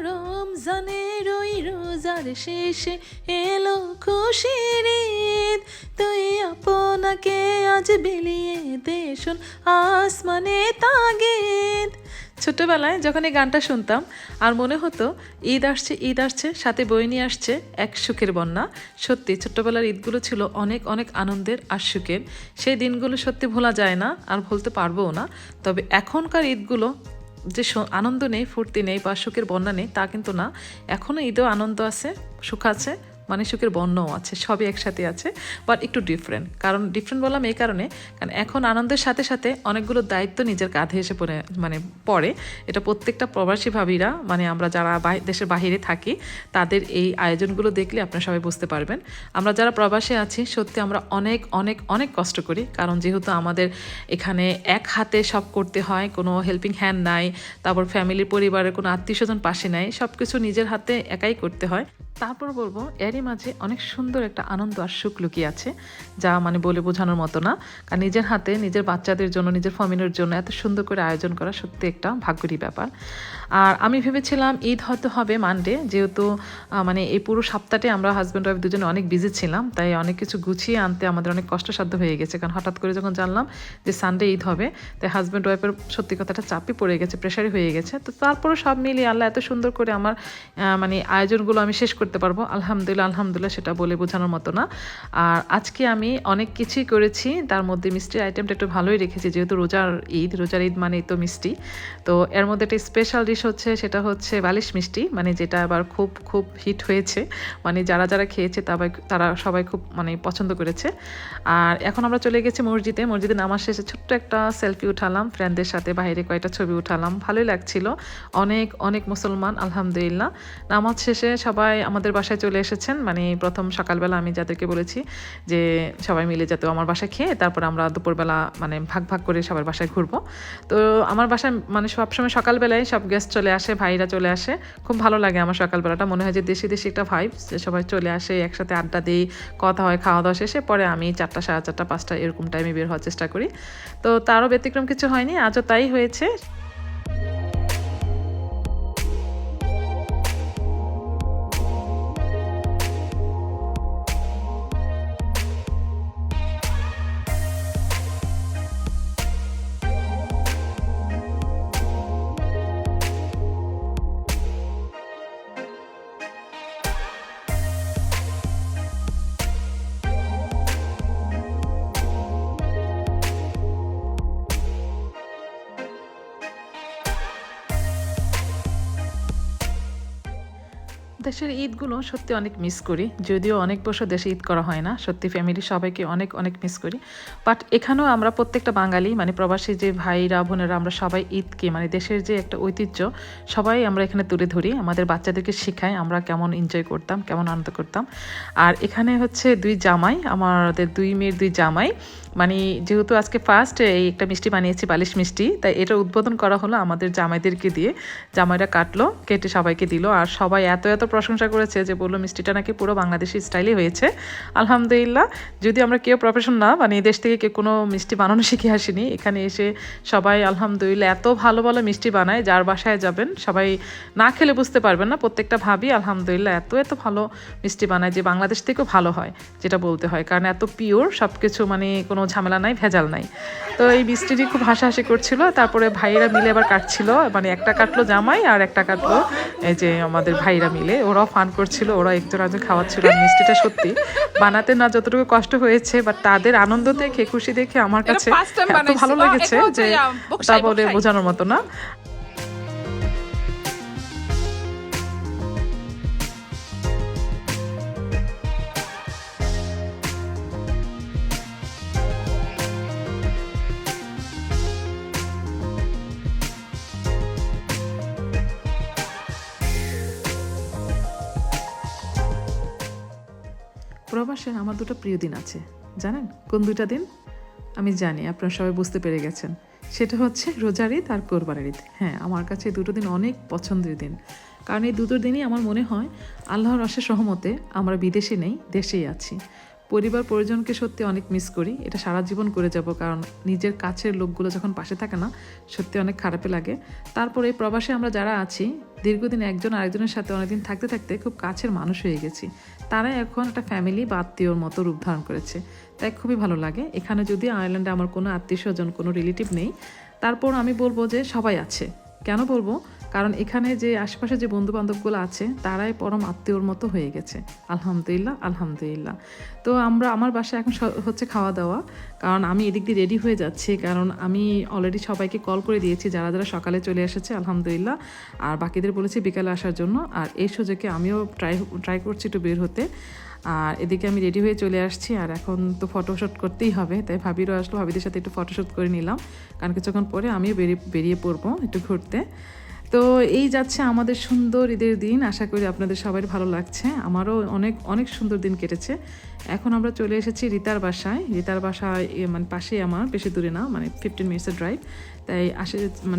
রমজানের ওই রোজার শেষে এলো খুশির ঈদ, তুই আপনাকে আজ বিলিয়ে দে শোন আসমানে তাগিদ। ছোটবেলায় যখন এই গানটা শুনতাম আর মনে হতো ঈদ আসছে সাথে বই নিয়ে আসছে এক সুখের বন্যা। সত্যি ছোট্টবেলার ঈদগুলো ছিল অনেক অনেক আনন্দের আর সুখের। সেই দিনগুলো সত্যি ভোলা যায় না আর ভুলতে পারবও না। তবে এখনকার ঈদগুলো যে আনন্দ নেই, ফুর্তি নেই বা সুখের বন্যা নেই তা কিন্তু না। এখনও ঈদেও আনন্দ আছে, সুখ আছে, মানে সুখের বন্যাও আছে, সবই একসাথে আছে, বাট একটু ডিফারেন্ট। কারণ ডিফারেন্ট বললাম এই কারণে, কারণ এখন আনন্দের সাথে সাথে অনেকগুলো দায়িত্ব নিজের কাঁধে এসে পড়ে। এটা প্রত্যেকটা প্রবাসী ভাবিরা, মানে আমরা যারা দেশের বাহিরে থাকি তাদের এই আয়োজনগুলো দেখলে আপনারা সবাই বুঝতে পারবেন। আমরা যারা প্রবাসে আছি সত্যি আমরা অনেক অনেক অনেক কষ্ট করি, কারণ যেহেতু আমাদের এখানে এক হাতে সব করতে হয়, কোনো হেল্পিং হ্যান্ড নাই, তারপর ফ্যামিলি পরিবারের কোনো আত্মীয় স্বজন পাশে নাই, সব কিছু নিজের হাতে একাই করতে হয়। তারপর বলবো এরই মাঝে অনেক সুন্দর একটা আনন্দ আর সুখ লুকিয়ে আছে, যা মানে বলে বোঝানোর মতো না। কারণ নিজের হাতে নিজের বাচ্চাদের জন্য, নিজের ফ্যামিলির জন্য এত সুন্দর করে আয়োজন করা সত্যি একটা ভাগ্যেরই ব্যাপার। আর আমি ভেবেছিলাম ঈদ হয়তো হবে মানডে, যেহেতু মানে এই পুরো সপ্তাহতে আমরা হাজব্যান্ড ওয়াইফ দুজনে অনেক বিজি ছিলাম, তাই অনেক কিছু গুছিয়ে আনতে আমাদের অনেক কষ্টসাধ্য হয়ে গেছে। কারণ হঠাৎ করে যখন জানলাম যে সানডে ঈদ হবে, তাই হাজব্যান্ড ওয়াইফের সত্যি কথাটা চাপই পড়ে গেছে, প্রেশারই হয়ে গেছে। তো তারপরে সব মিলিয়ে আল্লাহ এত সুন্দর করে আমার মানে আয়োজনগুলো আমি শেষ করতে পারবো, আলহামদুলিল্লাহ আলহামদুলিল্লাহ, সেটা বলে বোঝানোর মতো না। আর আজকে আমি অনেক কিছুই করেছি, তার মধ্যে মিষ্টির আইটেমটা একটু ভালোই রেখেছি, যেহেতু রোজার ঈদ মানেই তো মিষ্টি। তো এর মধ্যে একটা স্পেশাল ডিশ হচ্ছে, সেটা হচ্ছে বালিশ মিষ্টি, মানে যেটা আবার খুব খুব হিট হয়েছে, মানে যারা যারা খেয়েছে তারা সবাই খুব মানে পছন্দ করেছে। আর এখন আমরা চলে গেছি মসজিদে নামাজ শেষে ছোট্ট একটা সেলফি উঠালাম ফ্রেন্ডদের সাথে, বাইরে কয়েকটা ছবি উঠালাম, ভালোই লাগছিল। অনেক অনেক মুসলমান আলহামদুলিল্লাহ। নামাজ শেষে সবাই আমাদের বাসায় চলে এসেছেন, মানে প্রথম সকালবেলা আমি যাদেরকে বলেছি যে সবাই মিলে যাতে আমার বাসায় খেয়ে তারপর আমরা দুপুরবেলা মানে ভাগ ভাগ করে সবার বাসায় ঘুরবো। তো আমার বাসায় মানে সবসময় সকালবেলায় সব গেস্ট চলে আসে, ভাইরা চলে আসে, খুব ভালো লাগে আমার সকালবেলাটা, মনে হয় যে দেশি দেশি একটা ভাইবস, যে সবাই চলে আসে একসাথে আড্ডা দিই, কথা হয়, খাওয়া দাওয়া শেষে পরে আমি 4টা, 4:30, 5টা এরকম টাইমে বের হওয়ার চেষ্টা করি। তো তারও ব্যতিক্রম কিছু হয়নি, আজও তাই হয়েছে। দেশের ঈদগুলো সত্যি অনেক মিস করি, যদিও অনেক বছর দেশে ঈদ করা হয় না, সত্যি ফ্যামিলির সবাইকে অনেক অনেক মিস করি। বাট এখানেও আমরা প্রত্যেকটা বাঙালি, মানে প্রবাসী যে ভাইরা বোনেরা, আমরা সবাই ঈদকে মানে দেশের যে একটা ঐতিহ্য সবাই আমরা এখানে তুলে ধরি, আমাদের বাচ্চাদেরকে শেখাই আমরা কেমন এনজয় করতাম, কেমন আনন্দ করতাম। আর এখানে হচ্ছে 2 জামাই, আমাদের 2 মেয়ের 2 জামাই, মানে যেহেতু আজকে ফার্স্ট এই একটা মিষ্টি বানিয়েছি বালিশ মিষ্টি, তাই এটা উদ্বোধন করা হলো আমাদের জামাইদেরকে দিয়ে। জামাইরা কাটলো, কেটে সবাইকে দিল, আর সবাই এত এত প্রশংসা করেছে যে বললো মিষ্টিটা নাকি পুরো বাংলাদেশি স্টাইলে হয়েছে। আলহামদুলিল্লাহ, যদি আমরা কেউ প্রফেশন না, মানে দেশ থেকে কেউ কোনো মিষ্টি বানানো শিখে আসেনি, এখানে এসে সবাই আলহামদুলিল্লাহ এত ভালো ভালো মিষ্টি বানায়, যার বাসায় যাবেন সবাই না খেলে বুঝতে পারবেন না, প্রত্যেকটা ভাবি আলহামদুলিল্লাহ এত এত ভালো মিষ্টি বানায় যে বাংলাদেশ থেকেও ভালো হয়, যেটা বলতে হয়, কারণ এত পিওর সব কিছু, মানে কোনো ঝামেলা নাই, ভেজাল নাই। তো এই মিষ্টিটি খুব হাসাহাসি করছিল, তারপরে ভাইয়েরা মিলে আবার কাটছিল, মানে একটা কাটলো জামাই আর একটা কাটলো এই যে আমাদের ভাইরা মিলে, ওরাও ফান করছিল, ওরা একজন আরেকজন খাওয়াচ্ছিল। আর মিষ্টিটা সত্যি বানাতে না যতটুকু কষ্ট হয়েছে, বা তাদের আনন্দ দেখে, খুশি দেখে আমার কাছে এত ভালো লেগেছে যে তা বলে বোঝানোর মতো না। প্রবাসে আমার 2টা প্রিয় দিন আছে, জানেন কোন 2টা দিন? আমি জানি আপনারা সবাই বুঝতে পেরে গেছেন, সেটা হচ্ছে রোজার ঈদ আর কোরবানির ঈদ। হ্যাঁ, আমার কাছে 2টো দিন অনেক পছন্দের দিন, কারণ এই 2টো দিনই আমার মনে হয় আল্লাহর অশেষ রহমতে আমরা বিদেশে নেই, দেশেই আছি। পরিবার পরিজনকে সত্যি অনেক মিস করি, এটা সারা জীবন করে যাব, কারণ নিজের কাছের লোকগুলো যখন পাশে থাকে না সত্যি অনেক খারাপই লাগে। তারপরে এই প্রবাসে আমরা যারা আছি দীর্ঘদিন একজন আরেকজনের সাথে অনেকদিন থাকতে থাকতে খুব কাছের মানুষ হয়ে গেছি, তারাই এখন একটা ফ্যামিলি বা আত্মীয়র মতো রূপ ধারণ করেছে, তাই খুবই ভালো লাগে। এখানে যদি আয়ারল্যান্ডে আমার কোনো আত্মীয় স্বজন কোনো রিলেটিভ নেই, তারপর আমি বলবো যে সবাই আছে। কেন বলবো? কারণ এখানে যে আশেপাশে যে বন্ধু বান্ধবগুলো আছে তারাই পরম আত্মীয়র মতো হয়ে গেছে, আলহামদুলিল্লাহ আলহামদুলিল্লাহ। তো আমার বাসায় এখন হচ্ছে খাওয়া দাওয়া, কারণ আমি এদিক দিয়ে রেডি হয়ে যাচ্ছি, কারণ আমি অলরেডি সবাইকে কল করে দিয়েছি যারা যারা সকালে চলে এসেছে আলহামদুলিল্লাহ, আর বাকিদের বলেছি বিকালে আসার জন্য। আর এই সুযোগে আমিও ট্রাই করছি একটু বের হতে। আর এদিকে আমি রেডি হয়ে চলে আসছি, আর এখন তো ফটোশ্যুট করতেই হবে, তাই ভাবিরও আসলো, ভাবিদের সাথে একটু ফটোশ্যুট করে নিলাম, কারণ কিছুক্ষণ পরে আমিও বেরিয়ে পড়বো একটু ঘুরতে। তো এই যাচ্ছে আমাদের সুন্দর ঈদের দিন, আশা করি আপনাদের সবাই ভালো লাগছে, আমারও অনেক অনেক সুন্দর দিন কেটেছে। এখন আমরা চলে এসেছি রিতার বাসায়। রিতার বাসায় মানে পাশেই, আমার বেশি দূরে না, মানে 15 মিনিটসের ড্রাইভ। তাই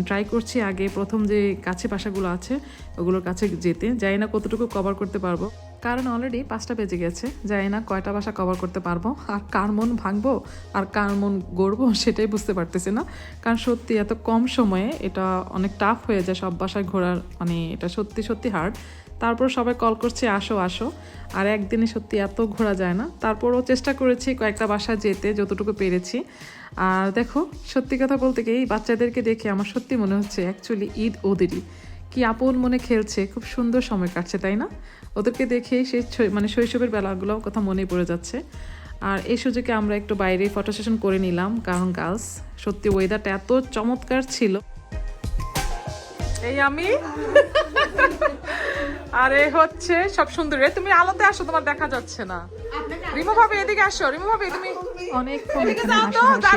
ট্রাই করছি আগে প্রথম যে কাছে বাসাগুলো আছে ওগুলোর কাছে যেতে, যাই না কতটুকু কভার করতে পারবো, কারণ অলরেডি 5টা বেজে গেছে, যাই না কয়টা বাসা কভার করতে পারবো, আর কার মন ভাঙবো আর কার মন গড়বো সেটাই বুঝতে পারতেছি না। কারণ সত্যি এত কম সময়ে এটা অনেক টাফ হয়ে যায় সব বাসায় ঘোরার, মানে এটা সত্যি সত্যি হার্ড। তারপর সবাই কল করছে আসো আসো, আর একদিনে সত্যি এত ঘোরা যায় না। তারপরও চেষ্টা করেছি কয়েকটা বাসায় যেতে যতটুকু পেরেছি। আর দেখো, সত্যি কথা বলতে কি এই বাচ্চাদেরকে দেখে আমার সত্যি মনে হচ্ছে অ্যাকচুয়ালি ঈদ ওদেরই, কি আপন মনে খেলছে, খুব সুন্দর সময় কাটছে, তাই না? ওদেরকে দেখেই সেই মানে শৈশবের বেলাগুলো কথা মনে পড়ে যাচ্ছে। আর এই সুযোগে আমরা একটু বাইরে ফটো সেশন করে নিলাম, কারণ গার্লস সত্যি ওয়েদারটা এত চমৎকার ছিল। এই আমি আরে হচ্ছে সব সুন্দর, তুমি আলোতে আসো, তোমার দেখা যাচ্ছে না। রিমা ভাবি এদিকে আসো, রিমা ভাবি তুমি অনেকক্ষণ এখানে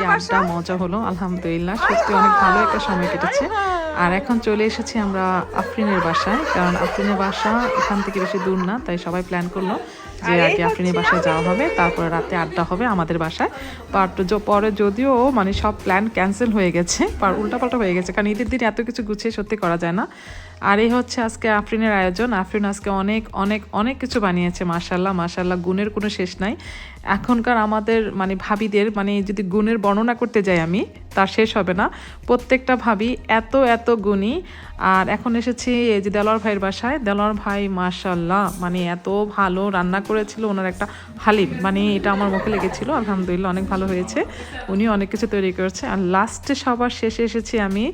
হাসি আড্ডা মজা হলো, আলহামদুলিল্লাহ সত্যি অনেক ভালো একটা সময় কেটেছে। আর এখন চলে এসেছি আমরা আফরিনের বাসায়, কারণ আফরিনের বাসা এখান থেকে বেশি দূর না, তাই সবাই প্ল্যান করলো যে আগে আফরিনের বাসায় যাওয়া হবে, তারপরে রাতে আড্ডা হবে আমাদের বাসায়। বাট পরে যদিও মানে সব প্ল্যান ক্যান্সেল হয়ে গেছে, উল্টাপাল্টা হয়ে গেছে, কারণ ঈদের দিন এত কিছু গুছিয়ে সত্যি করা যায় না। আর এই হচ্ছে আজকে আফরিনের আয়োজন। আফরিন আজকে অনেক অনেক অনেক কিছু বানিয়েছে, মাশাল্লাহ মাশাল্লাহ, গুণের কোনো শেষ নাই। এখনকার আমাদের মানে ভাবিদের মানে যদি গুণের বর্ণনা করতে যাই আমি, তার শেষ হবে না। প্রত্যেকটা ভাবি এত এত গুণী। আর এখন এসেছি এই যে দেলোয়ার ভাইয়ের বাসায়। দেলোয়ার ভাই মাশাল্লাহ মানে এত ভালো রান্না করেছিল, ওনার একটা হালিম, মানে এটা আমার মুখে লেগেছিল, আলহামদুলিল্লাহ অনেক ভালো হয়েছে, উনি অনেক কিছু তৈরি করেছে। আর লাস্টে সবার শেষে এসেছি আমি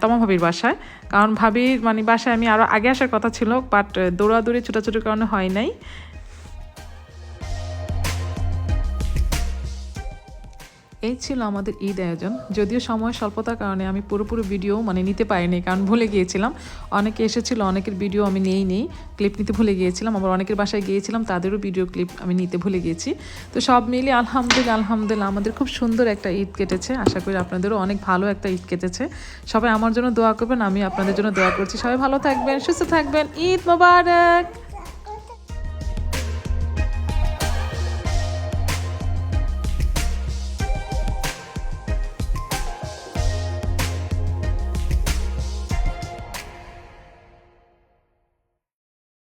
তমা ভাবির বাসায়, কারণ ভাবির মানে বাসায় আমি আরও আগে আসার কথা ছিল, বাট দৌড়াদৌড়ি ছোটাছুটির কারণে হয় নাই। এই ছিল আমাদের ঈদ আয়োজন। যদিও সময় স্বল্পতার কারণে আমি পুরোপুরি ভিডিও মানে নিতে পারিনি, কারণ ভুলে গিয়েছিলাম। অনেকে এসেছিল, অনেকের ভিডিও আমি নেই ক্লিপ নিতে ভুলে গিয়েছিলাম, আবার অনেকের বাসায় গিয়েছিলাম তাদেরও ভিডিও ক্লিপ আমি নিতে ভুলে গিয়েছি। তো সব মিলিয়ে আলহামদুলিল্লাহ আমাদের খুব সুন্দর একটা ঈদ কেটেছে। আশা করি আপনাদেরও অনেক ভালো একটা ঈদ কেটেছে। সবাই আমার জন্য দোয়া করবেন, আমি আপনাদের জন্য দোয়া করছি। সবাই ভালো থাকবেন, সুস্থ থাকবেন। ঈদ মোবারক।